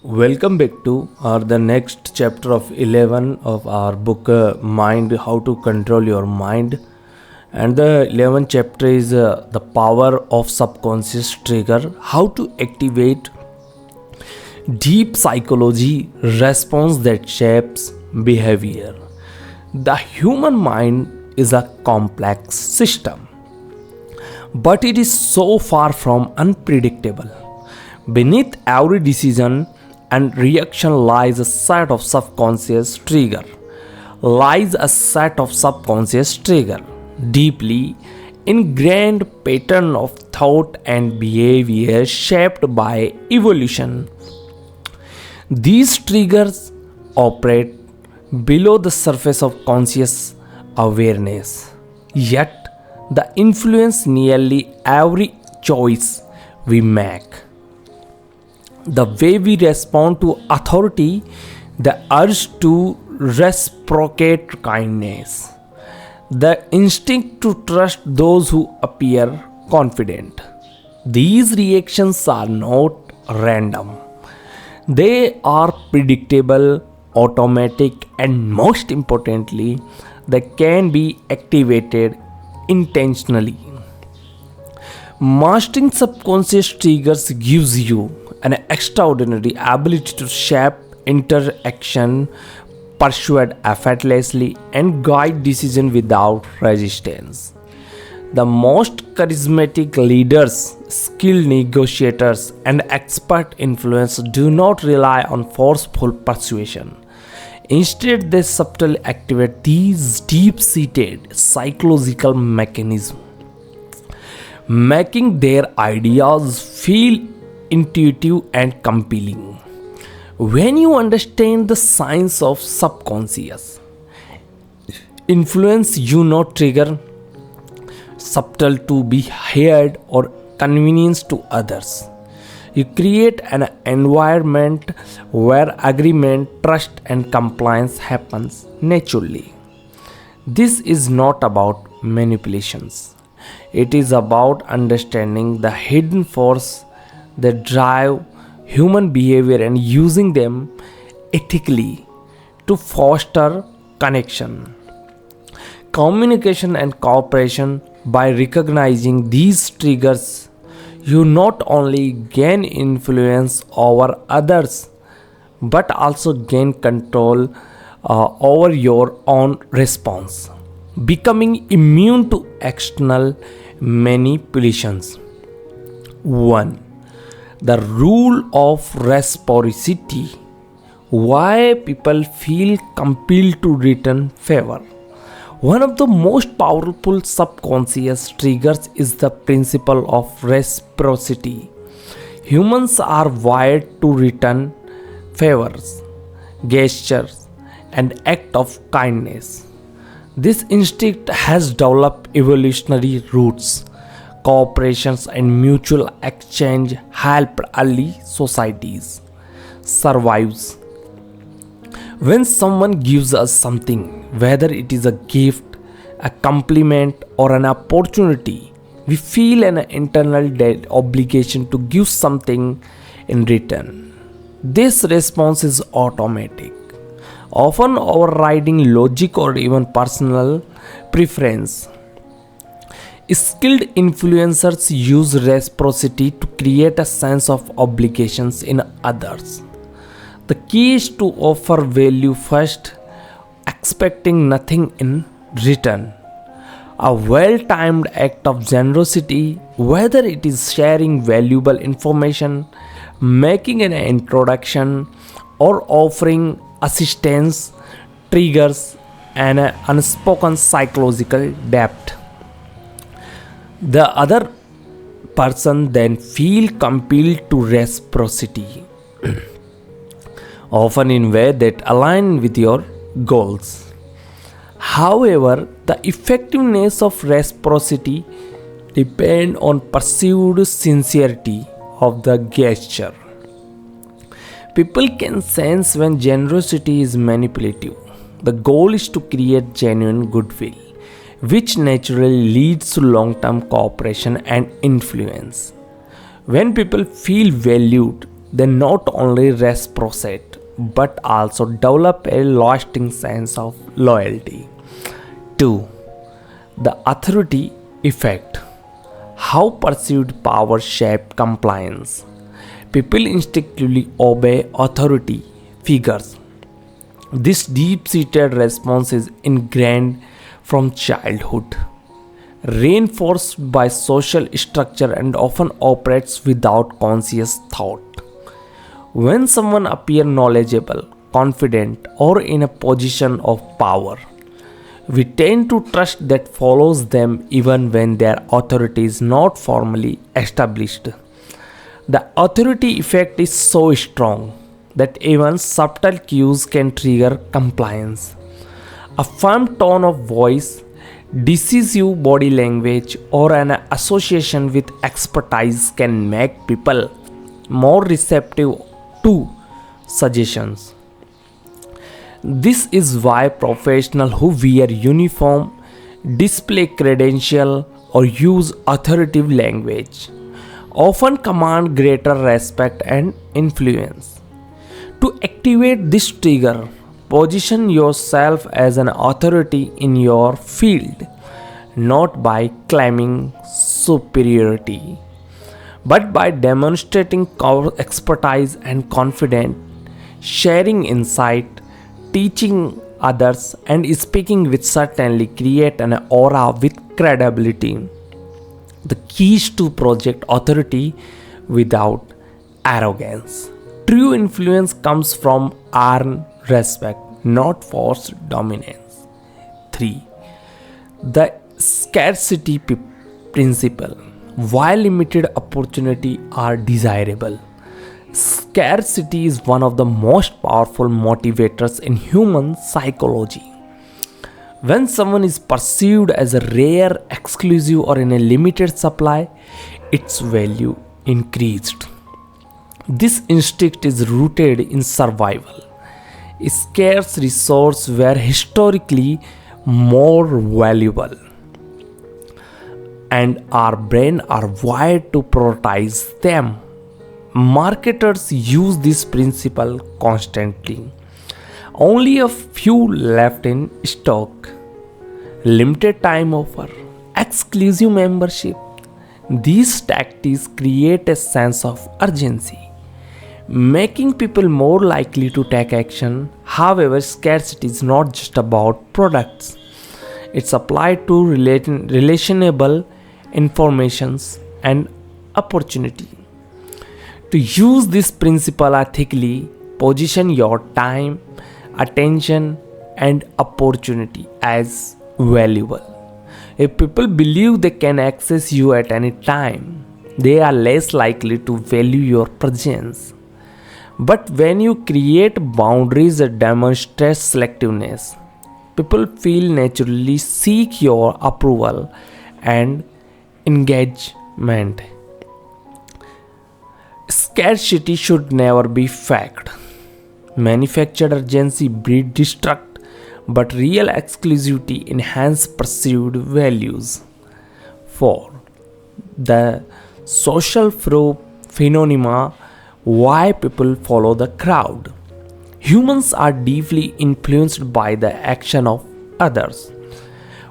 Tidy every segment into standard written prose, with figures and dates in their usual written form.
Welcome back to the next chapter of 11 of our book Mind, How to Control Your Mind. And the 11th chapter is the power of subconscious trigger, how to activate deep psychology response that shapes behavior. The human mind is a complex system, but it is so far from unpredictable. Beneath every decision and reaction lies a set of subconscious trigger. Deeply ingrained pattern of thought and behavior shaped by evolution. These triggers operate below the surface of conscious awareness, yet they influence nearly every choice we make. The way we respond to authority, the urge to reciprocate kindness, the instinct to trust those who appear confident. These reactions are not random. They are predictable, automatic, and most importantly, they can be activated intentionally. Mastering subconscious triggers gives you an extraordinary ability to shape interaction, persuade effortlessly, and guide decisions without resistance. The most charismatic leaders, skilled negotiators, and expert influencers do not rely on forceful persuasion. Instead, they subtly activate these deep-seated psychological mechanisms, making their ideas feel intuitive and compelling. When you understand the science of subconscious influence, you not trigger subtle to be heard or convenience to others. You create an environment where agreement, trust, and compliance happens naturally. This is not about manipulations. It is about understanding the hidden force that drive human behavior and using them ethically to foster connection, communication, and cooperation. By recognizing these triggers, you not only gain influence over others but also gain control over your own response, becoming immune to external manipulations. 1. The rule of reciprocity. Why people feel compelled to return favor. One of the most powerful subconscious triggers is the principle of reciprocity. Humans are wired to return favors, gestures, and acts of kindness. This instinct has developed evolutionary roots. Cooperations and mutual exchange helped early societies survive. When someone gives us something, whether it is a gift, a compliment, or an opportunity, we feel an internal obligation to give something in return. This response is automatic, often overriding logic or even personal preference. Skilled influencers use reciprocity to create a sense of obligations in others. The key is to offer value first, expecting nothing in return. A well-timed act of generosity, whether it is sharing valuable information, making an introduction, or offering assistance, triggers an unspoken psychological depth. The other person then feel compelled to reciprocity, often in ways that align with your goals. However, the effectiveness of reciprocity depends on perceived sincerity of the gesture. People can sense when generosity is manipulative. The goal is to create genuine goodwill, which naturally leads to long-term cooperation and influence. When people feel valued, they not only reciprocate but also develop a lasting sense of loyalty. 2. The authority effect. How perceived power shapes compliance. People instinctively obey authority figures. This deep-seated response is ingrained from childhood, reinforced by social structure, and often operates without conscious thought. When someone appears knowledgeable, confident, or in a position of power, we tend to trust that follows them even when their authority is not formally established. The authority effect is so strong that even subtle cues can trigger compliance. A firm tone of voice, decisive body language, or an association with expertise can make people more receptive to suggestions. This is why professionals who wear uniform, display credential, or use authoritative language often command greater respect and influence. To activate this trigger, position yourself as an authority in your field, not by claiming superiority, but by demonstrating expertise and confidence, sharing insight, teaching others, and speaking with certainty create an aura with credibility. The keys to project authority without arrogance. True influence comes from earned respect, not forced dominance. 3. The scarcity principle. While limited opportunity are desirable, scarcity is one of the most powerful motivators in human psychology. When someone is perceived as a rare, exclusive, or in a limited supply, its value increased. This instinct is rooted in survival. Scarce resources were historically more valuable, and our brains are wired to prioritize them. Marketers use this principle constantly. Only a few left in stock, limited time offer, exclusive membership. These tactics create a sense of urgency, making people more likely to take action. However, scarcity is not just about products. It's applied to relationable informations and opportunity. To use this principle ethically, position your time, attention, and opportunity as valuable. If people believe they can access you at any time, they are less likely to value your presence. But when you create boundaries that demonstrate selectiveness, people feel naturally seek your approval and engagement. Scarcity should never be faked. Manufactured urgency breeds distrust, but real exclusivity enhances perceived values. 4. The social phenomena. Why people follow the crowd. Humans are deeply influenced by the action of others.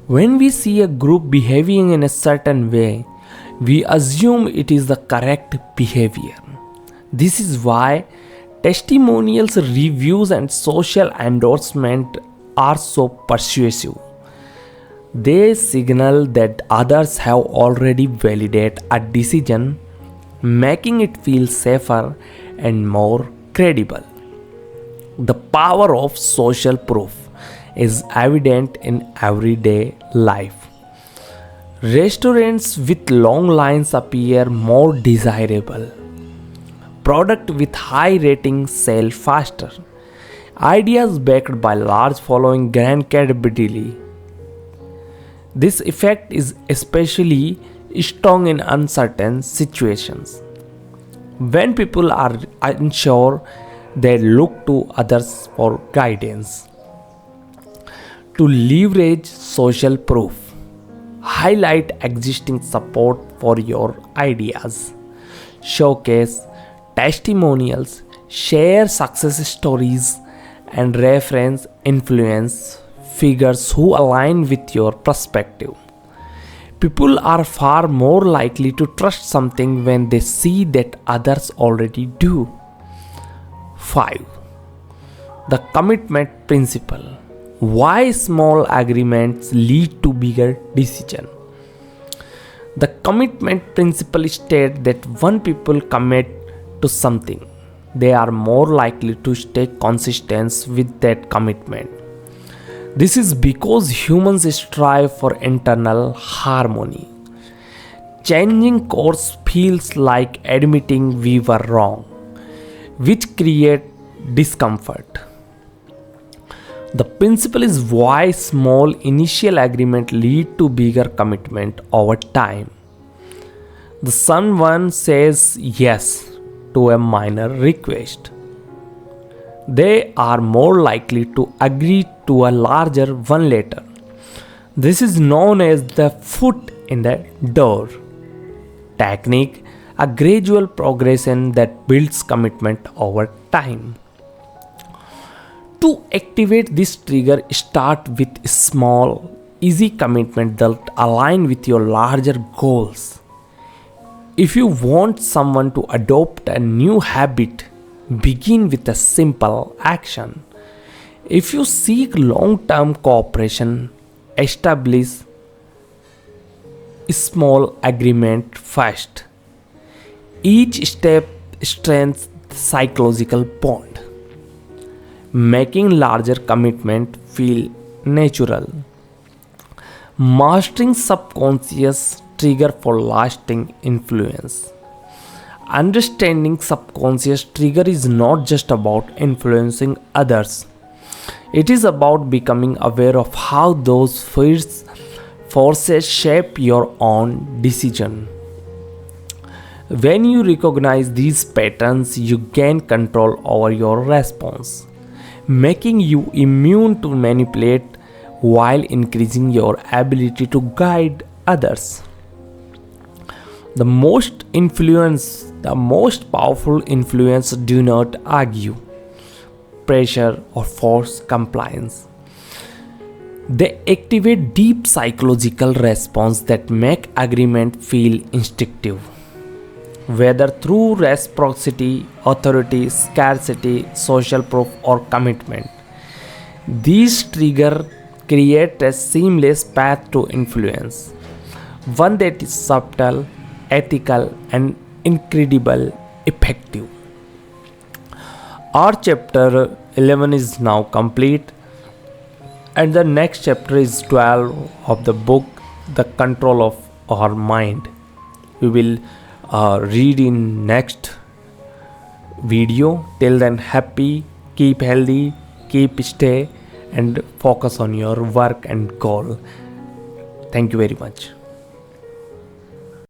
When we see a group behaving in a certain way, we assume it is the correct behavior. This is why testimonials, reviews, and social endorsement are so persuasive. They signal that others have already validated a decision, making it feel safer and more credible. The power of social proof is evident in everyday life. Restaurants with long lines appear more desirable. Products with high ratings sell faster. Ideas backed by large following gain credibility. This effect is especially strong in uncertain situations. When people are unsure, they look to others for guidance. To leverage social proof, highlight existing support for your ideas. Showcase testimonials, share success stories, and reference influence figures who align with your perspective. People are far more likely to trust something when they see that others already do. 5. The commitment principle. Why small agreements lead to bigger decisions. The commitment principle states that when people commit to something, they are more likely to stay consistent with that commitment. This is because humans strive for internal harmony. Changing course feels like admitting we were wrong, which creates discomfort. The principle is why small initial agreements lead to bigger commitment over time. The someone says yes to a minor request, they are more likely to agree to a larger one later. This is known as the foot in the door technique, a gradual progression that builds commitment over time. To activate this trigger, start with small, easy commitment that align with your larger goals. If you want someone to adopt a new habit, begin with a simple action. If you seek long-term cooperation, establish a small agreement first. Each step strengthens the psychological bond, making larger commitment feel natural. Mastering subconscious trigger for lasting influence. Understanding subconscious trigger is not just about influencing others. It is about becoming aware of how those forces shape your own decision. When you recognize these patterns, you gain control over your response, making you immune to manipulate while increasing your ability to guide others. The most powerful influence do not argue, pressure, or force compliance. They activate deep psychological response that make agreement feel instinctive. Whether through reciprocity, authority, scarcity, social proof, or commitment, these triggers create a seamless path to influence, one that is subtle, ethical, and incredibly effective. Our chapter 11 is now complete, and the next chapter is 12 of the book, The Control of Our Mind. We will read in next video. Till then, happy, keep healthy, keep stay, and focus on your work and goal. Thank you very much.